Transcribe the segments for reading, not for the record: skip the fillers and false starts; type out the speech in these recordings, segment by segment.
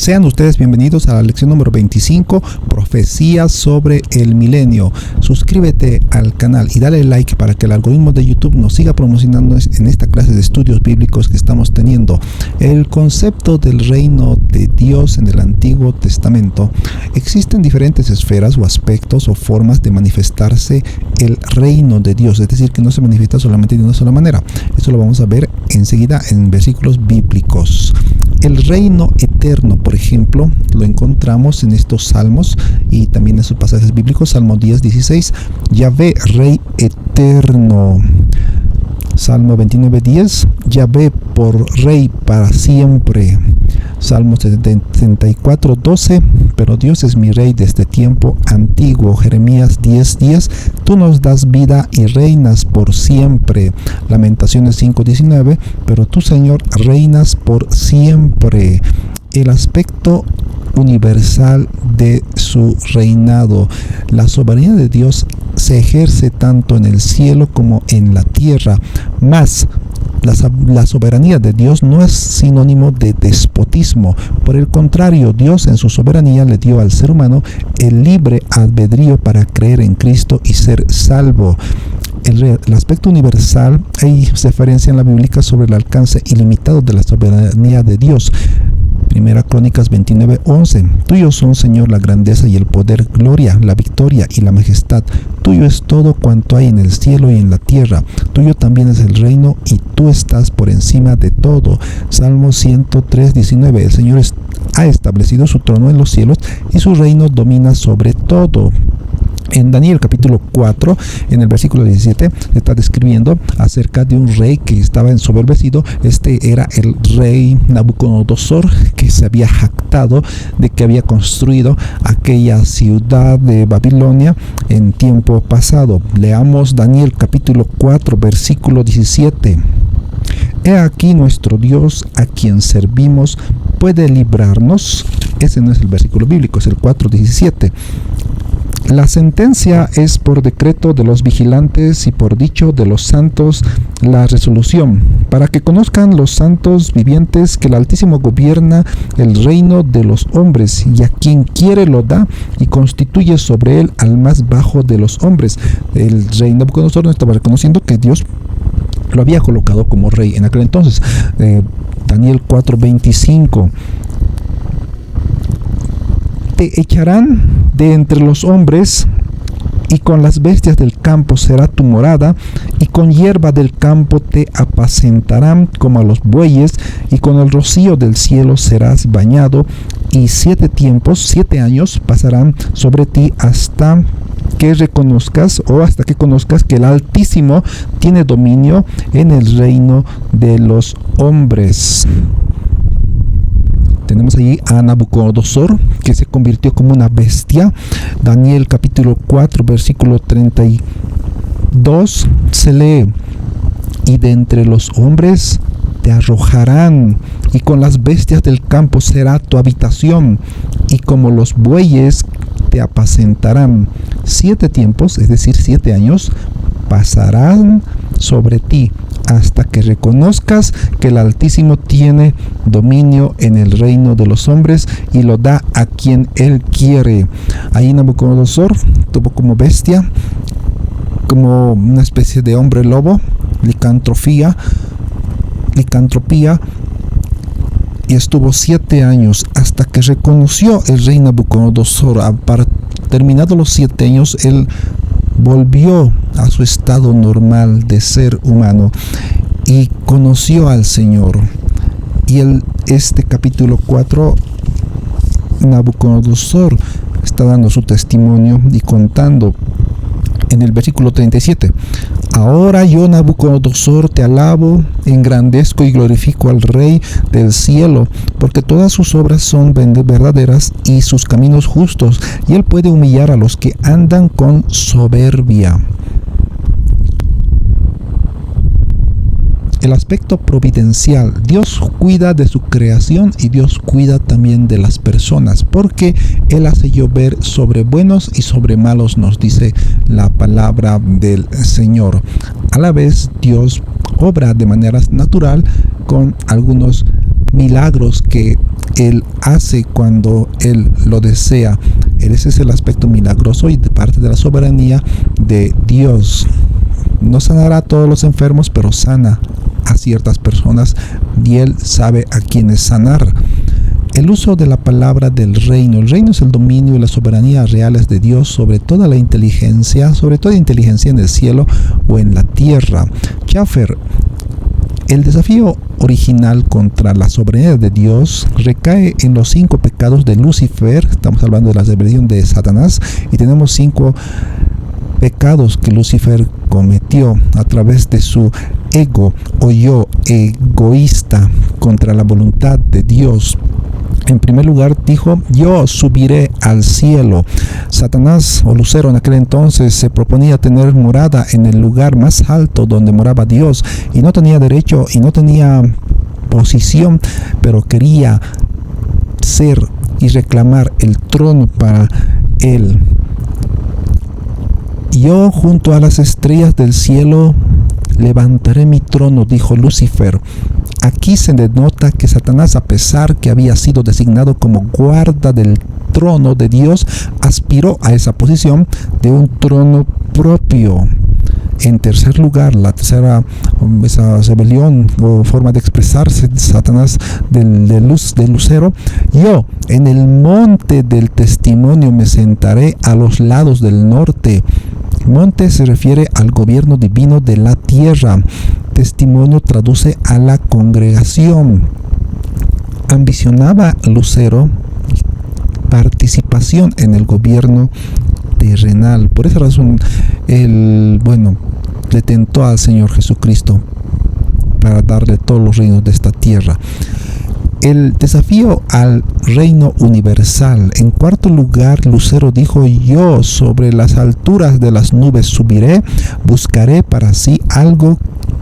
Sean ustedes bienvenidos a la lección número 25, Profecías sobre el Milenio. Suscríbete al canal y dale like para que el algoritmo de YouTube nos siga promocionando en esta clase de estudios bíblicos que estamos teniendo. El concepto del reino de Dios en el Antiguo Testamento. Existen diferentes esferas o aspectos o formas de manifestarse el reino de Dios, es decir, que no se manifiesta solamente de una sola manera. Eso lo vamos a ver enseguida en versículos bíblicos. El reino eterno, por ejemplo, lo encontramos en estos salmos y también en sus pasajes bíblicos. Salmo 10:16, Yahvé, Rey eterno. Salmo 29:10, Yahvé por Rey para siempre. Salmo 74:12, pero Dios es mi Rey desde tiempo antiguo. Jeremías 10:10, tú nos das vida y reinas por siempre. Lamentaciones 5:19, pero tú, Señor, reinas por siempre. El aspecto universal de su reinado. La soberanía de Dios se ejerce tanto en el cielo como en la tierra, mas la soberanía de Dios no es sinónimo de despotismo. Por el contrario, Dios en su soberanía le dio al ser humano el libre albedrío para creer en Cristo y ser salvo. El aspecto universal, hay referencia en la Biblia sobre el alcance ilimitado de la soberanía de Dios. Primera Crónicas 29:11. Tuyo son, Señor, la grandeza y el poder, gloria, la victoria y la majestad. Tuyo es todo cuanto hay en el cielo y en la tierra. Tuyo también es el reino y tú estás por encima de todo. Salmo 103:19. El Señor ha establecido su trono en los cielos y su reino domina sobre todo. En Daniel capítulo 4, en el versículo 17, está describiendo acerca de un rey que estaba ensoberbecido. Este era el rey Nabucodonosor, que se había jactado de que había construido aquella ciudad de Babilonia en tiempo pasado. Leamos Daniel capítulo 4, versículo 17. He aquí nuestro Dios, a quien servimos, puede librarnos. Ese no es el versículo bíblico, es el 4:17. La sentencia es por decreto de los vigilantes y por dicho de los santos la resolución, para que conozcan los santos vivientes que el Altísimo gobierna el reino de los hombres, y a quien quiere lo da, y constituye sobre él al más bajo de los hombres. El rey Nabucodonosor no estaba reconociendo que Dios lo había colocado como rey en aquel entonces. Daniel 4:25. Te echarán de entre los hombres, y con las bestias del campo será tu morada, y con hierba del campo te apacentarán como a los bueyes, y con el rocío del cielo serás bañado, y 7 años pasarán sobre ti hasta que conozcas que el Altísimo tiene dominio en el reino de los hombres. Tenemos allí a Nabucodonosor, que se convirtió como una bestia. Daniel capítulo 4, versículo 32, se lee: y de entre los hombres te arrojarán, y con las bestias del campo será tu habitación, y como los bueyes te apacentarán. 7 tiempos, es decir, 7 años, pasarán sobre ti, hasta que reconozcas que el Altísimo tiene dominio en el reino de los hombres y lo da a quien él quiere. Ahí Nabucodonosor tuvo como bestia, como una especie de hombre lobo, licantropía, y estuvo 7 años hasta que reconoció el rey Nabucodonosor. Terminados los 7 años, él volvió a su estado normal de ser humano y conoció al Señor. Y este capítulo 4, Nabucodonosor está dando su testimonio y contando en el versículo 37. Ahora yo, Nabucodonosor, te alabo, engrandezco y glorifico al Rey del cielo, porque todas sus obras son verdaderas y sus caminos justos, y él puede humillar a los que andan con soberbia. El aspecto providencial. Dios cuida de su creación y Dios cuida también de las personas, porque Él hace llover sobre buenos y sobre malos, nos dice la palabra del Señor. A la vez, Dios obra de manera natural con algunos milagros que Él hace cuando Él lo desea. Ese es el aspecto milagroso y de parte de la soberanía de Dios. No sanará a todos los enfermos, pero sana a ciertas personas y Él sabe a quiénes sanar. El uso de la palabra del reino. El reino es el dominio y la soberanía reales de Dios sobre toda la inteligencia, sobre toda inteligencia en el cielo o en la tierra. Schaffer. El desafío original contra la soberanía de Dios recae en los 5 pecados de Lucifer. Estamos hablando de la rebelión de Satanás y tenemos 5 pecados que Lucifer cometió a través de su ego o yo egoísta contra la voluntad de Dios. En primer lugar dijo: yo subiré al cielo. Satanás o Lucero en aquel entonces se proponía tener morada en el lugar más alto donde moraba Dios, y no tenía derecho y no tenía posición, pero quería ser y reclamar el trono para él. Yo junto a las estrellas del cielo levantaré mi trono, dijo Lucifer. Aquí se denota que Satanás, a pesar que había sido designado como guarda del trono de Dios, aspiró a esa posición de un trono propio. En tercer lugar, esa rebelión o forma de expresarse de Satanás de Lucero: yo en el monte del testimonio me sentaré a los lados del norte. Monte se refiere al gobierno divino de la tierra. Testimonio traduce a la congregación. Ambicionaba Lucero participación en el gobierno terrenal. Por esa razón, le tentó al Señor Jesucristo para darle todos los reinos de esta tierra. El desafío al reino universal. En cuarto lugar, Lucero dijo: yo sobre las alturas de las nubes subiré, buscaré para sí algo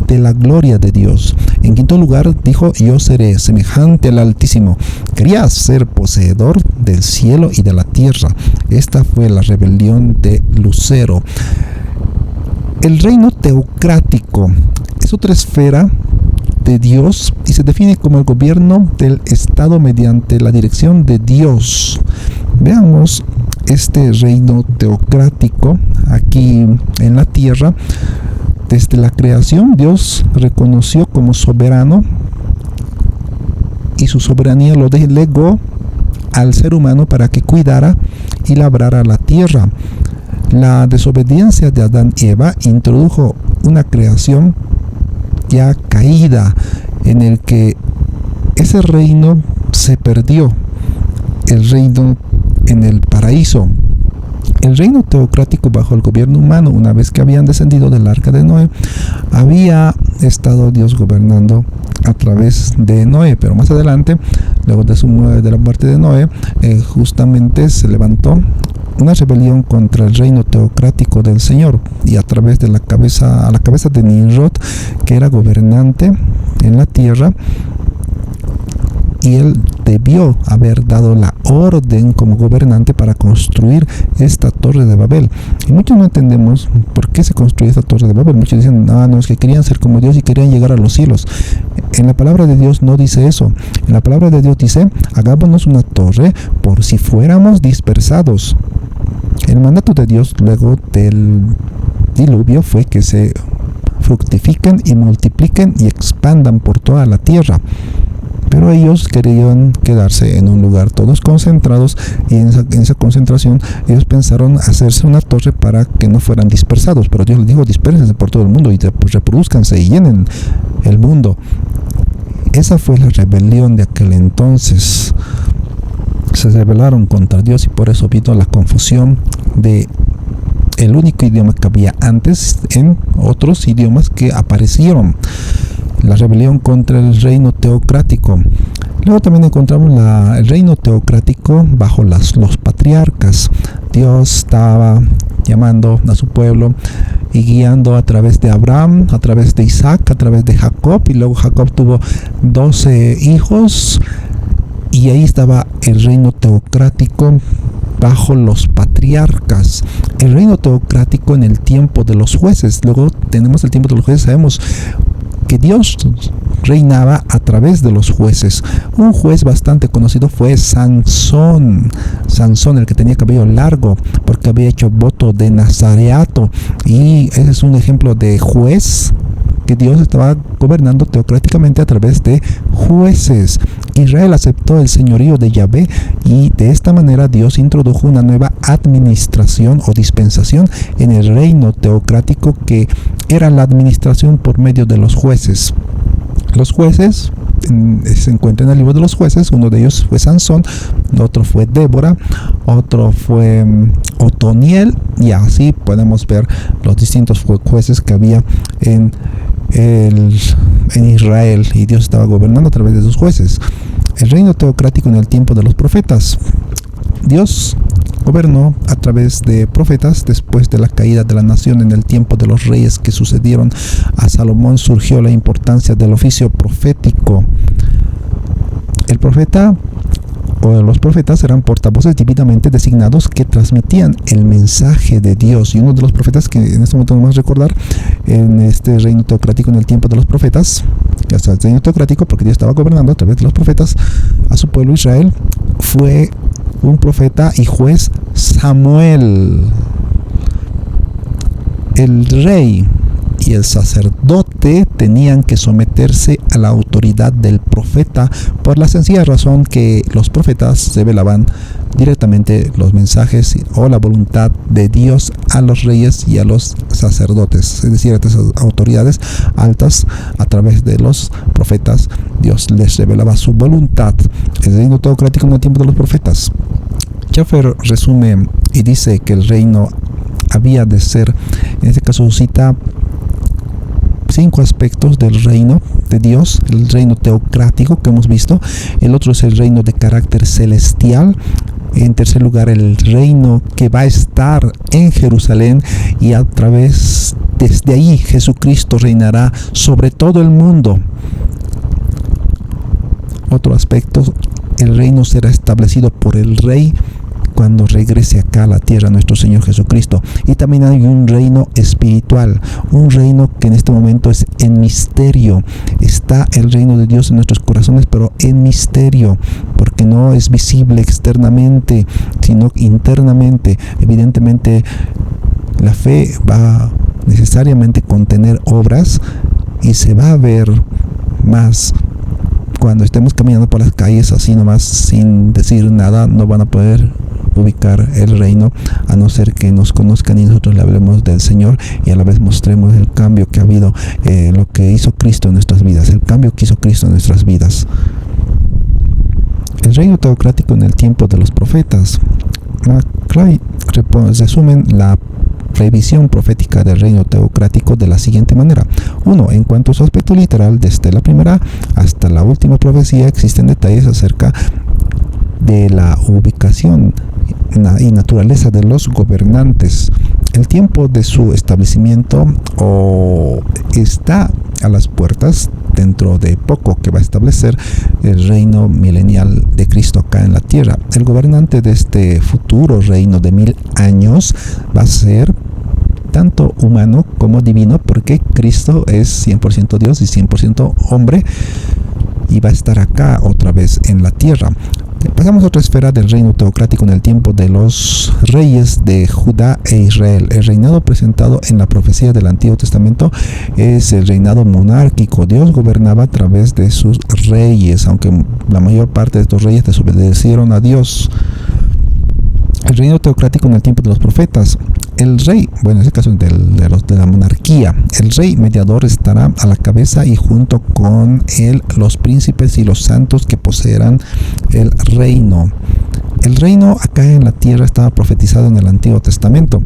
de la gloria de Dios. En quinto lugar dijo: yo seré semejante al Altísimo. Quería ser poseedor del cielo y de la tierra. Esta fue la rebelión de Lucero. El reino teocrático es otra esfera de Dios y se define como el gobierno del Estado mediante la dirección de Dios. Veamos este reino teocrático aquí en la tierra. Desde la creación, Dios reconoció como soberano y su soberanía lo delegó al ser humano para que cuidara y labrara la tierra. La desobediencia de Adán y Eva introdujo una creación ya caída, en el que ese reino se perdió, el reino en el paraíso. El reino teocrático bajo el gobierno humano, una vez que habían descendido del arca de Noé, había estado Dios gobernando a través de Noé, pero más adelante, luego de la muerte de Noé, justamente se levantó una rebelión contra el reino teocrático del Señor, y a través de la cabeza de Nimrod, que era gobernante en la tierra, y él debió haber dado la orden como gobernante para construir esta torre de Babel. Y muchos no entendemos por qué se construyó esta torre de Babel. Muchos dicen: no, es que querían ser como Dios y querían llegar a los cielos. En la palabra de Dios no dice eso. En la palabra de Dios dice: hagámonos una torre por si fuéramos dispersados. El mandato de Dios luego del diluvio fue que se fructifiquen y multipliquen y expandan por toda la tierra. Pero ellos querían quedarse en un lugar todos concentrados, y en esa concentración ellos pensaron hacerse una torre para que no fueran dispersados. Pero Dios les dijo: dispérsense por todo el mundo y reproduzcanse y llenen el mundo. Esa fue la rebelión de aquel entonces. Se rebelaron contra Dios y por eso vino la confusión de el único idioma que había antes en otros idiomas que aparecieron. La rebelión contra el reino teocrático. Luego también encontramos el reino teocrático bajo los patriarcas. Dios estaba llamando a su pueblo y guiando a través de Abraham, a través de Isaac, a través de Jacob, y luego Jacob tuvo 12 hijos, y ahí estaba el reino teocrático bajo los patriarcas. El reino teocrático en el tiempo de los jueces. Luego tenemos el tiempo de los jueces. Sabemos que Dios reinaba a través de los jueces. Un juez bastante conocido fue Sansón. Sansón, el que tenía cabello largo, porque había hecho voto de nazareato. Y ese es un ejemplo de juez que Dios estaba gobernando teocráticamente a través de jueces. Israel aceptó el señorío de Yahvé y de esta manera Dios introdujo una nueva administración o dispensación en el reino teocrático, que era la administración por medio de los jueces. Los jueces se encuentran en el libro de los jueces. Uno de ellos fue Sansón, el otro fue Débora, otro fue Otoniel, y así podemos ver los distintos jueces que había en Israel, y Dios estaba gobernando a través de sus jueces. El reino teocrático en el tiempo de los profetas. Dios gobernó a través de profetas. Después de la caída de la nación en el tiempo de los reyes que sucedieron a Salomón, surgió la importancia del oficio profético. El profeta o los profetas eran portavoces divinamente designados que transmitían el mensaje de Dios. Y uno de los profetas que en este momento vamos a recordar en este reino teocrático en el tiempo de los profetas, hasta el reino teocrático, porque Dios estaba gobernando a través de los profetas a su pueblo Israel, fue un profeta y juez Samuel. El rey y el sacerdote tenían que someterse a la autoridad del profeta, por la sencilla razón que los profetas revelaban directamente los mensajes o la voluntad de Dios a los reyes y a los sacerdotes, es decir, a estas autoridades altas. A través de los profetas Dios les revelaba su voluntad. El reino teocrático en el tiempo de los profetas. Schaffer resume y dice que el reino había de ser, en este caso cita 5 aspectos del reino de Dios. El reino teocrático que hemos visto, el otro es el reino de carácter celestial, en tercer lugar el reino que va a estar en Jerusalén, y a través, desde ahí Jesucristo reinará sobre todo el mundo. Otro aspecto, el reino será establecido por el rey cuando regrese acá a la tierra nuestro Señor Jesucristo. Y también hay un reino espiritual, un reino que en este momento es en misterio. Está el reino de Dios en nuestros corazones, pero en misterio, porque no es visible externamente, sino internamente. Evidentemente, la fe va necesariamente contener obras, y se va a ver más cuando estemos caminando por las calles así nomás sin decir nada. No van a poder ubicar el reino a no ser que nos conozcan y nosotros le hablemos del Señor, y a la vez mostremos el cambio que ha habido, lo que hizo Cristo en nuestras vidas, el cambio que hizo Cristo en nuestras vidas. El reino teocrático en el tiempo de los profetas. McCray resumen la previsión profética del reino teocrático de la siguiente manera. 1. En cuanto a su aspecto literal, desde la primera hasta la última profecía existen detalles acerca de la ubicación y naturaleza de los gobernantes. El tiempo de su establecimiento está a las puertas. Dentro de poco que va a establecer el reino milenial de Cristo acá en la tierra. El gobernante de este futuro reino de 1000 años va a ser tanto humano como divino, porque Cristo es 100% Dios y 100% hombre, y va a estar acá otra vez en la tierra. Pasamos a otra esfera del reino teocrático en el tiempo de los reyes de Judá e Israel. El reinado presentado en la profecía del Antiguo Testamento es el reinado monárquico. Dios gobernaba a través de sus reyes, aunque la mayor parte de estos reyes desobedecieron a Dios. El reino teocrático en el tiempo de los profetas. El rey, bueno, en este caso de la monarquía, el rey mediador estará a la cabeza, y junto con él los príncipes y los santos que poseerán el reino. El reino acá en la tierra estaba profetizado en el Antiguo Testamento,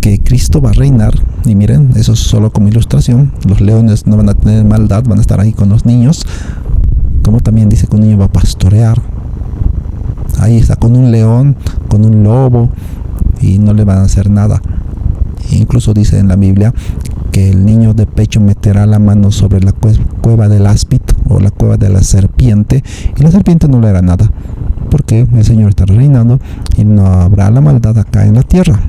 que Cristo va a reinar. Y miren, eso es solo como ilustración. Los leones no van a tener maldad, van a estar ahí con los niños, como también dice que un niño va a pastorear. Ahí está con un león, con un lobo, y no le van a hacer nada. Incluso dice en la Biblia que el niño de pecho meterá la mano sobre la cueva del áspid o la cueva de la serpiente, y la serpiente no le hará nada, porque el Señor está reinando y no habrá la maldad acá en la tierra.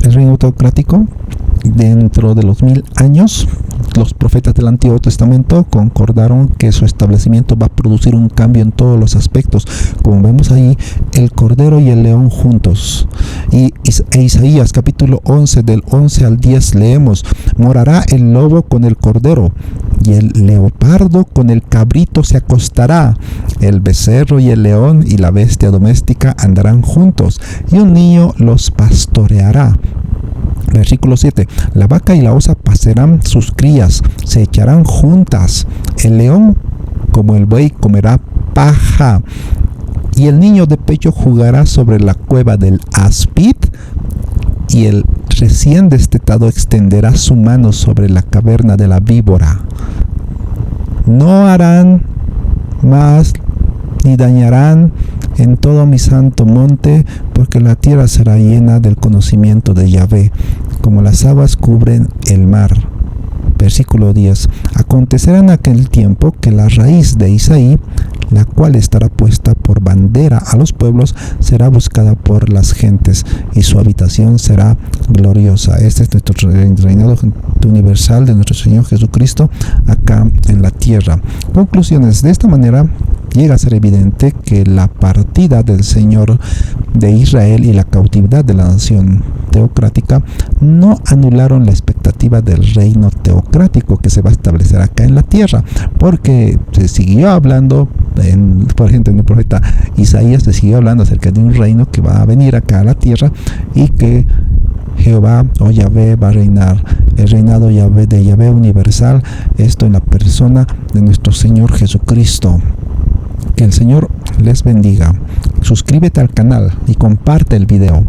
El reino teocrático dentro de los 1000 años, los profetas del Antiguo Testamento concordaron que su establecimiento va a producir un cambio en todos los aspectos. Como vemos ahí, el cordero y el león juntos. E Isaías capítulo 11, del 11 al 10 leemos: morará el lobo con el cordero, y el leopardo con el cabrito se acostará. El becerro y el león y la bestia doméstica andarán juntos, y un niño los pastoreará. Versículo 7. La vaca y la osa pasarán sus crías, se echarán juntas. El león como el buey comerá paja, y el niño de pecho jugará sobre la cueva del áspid, y el recién destetado extenderá su mano sobre la caverna de la víbora. No harán más ni dañarán en todo mi santo monte, porque la tierra será llena del conocimiento de Yahvé, como las aguas cubren el mar. Versículo 10. Acontecerá en aquel tiempo que la raíz de Isaí, la cual estará puesta por bandera a los pueblos, será buscada por las gentes, y su habitación será gloriosa. Este es nuestro reinado universal de nuestro Señor Jesucristo acá en la tierra. Conclusiones. De esta manera llega a ser evidente que la partida del Señor de Israel y la cautividad de la nación teocrática no anularon la expectativa del reino teocrático que se va a establecer acá en la tierra, porque se siguió hablando, por ejemplo, en el profeta Isaías se siguió hablando acerca de un reino que va a venir acá a la tierra, y que Jehová o Yahvé va a reinar, el reinado de Yahvé universal, esto en la persona de nuestro Señor Jesucristo. Que el Señor les bendiga. Suscríbete al canal y comparte el video.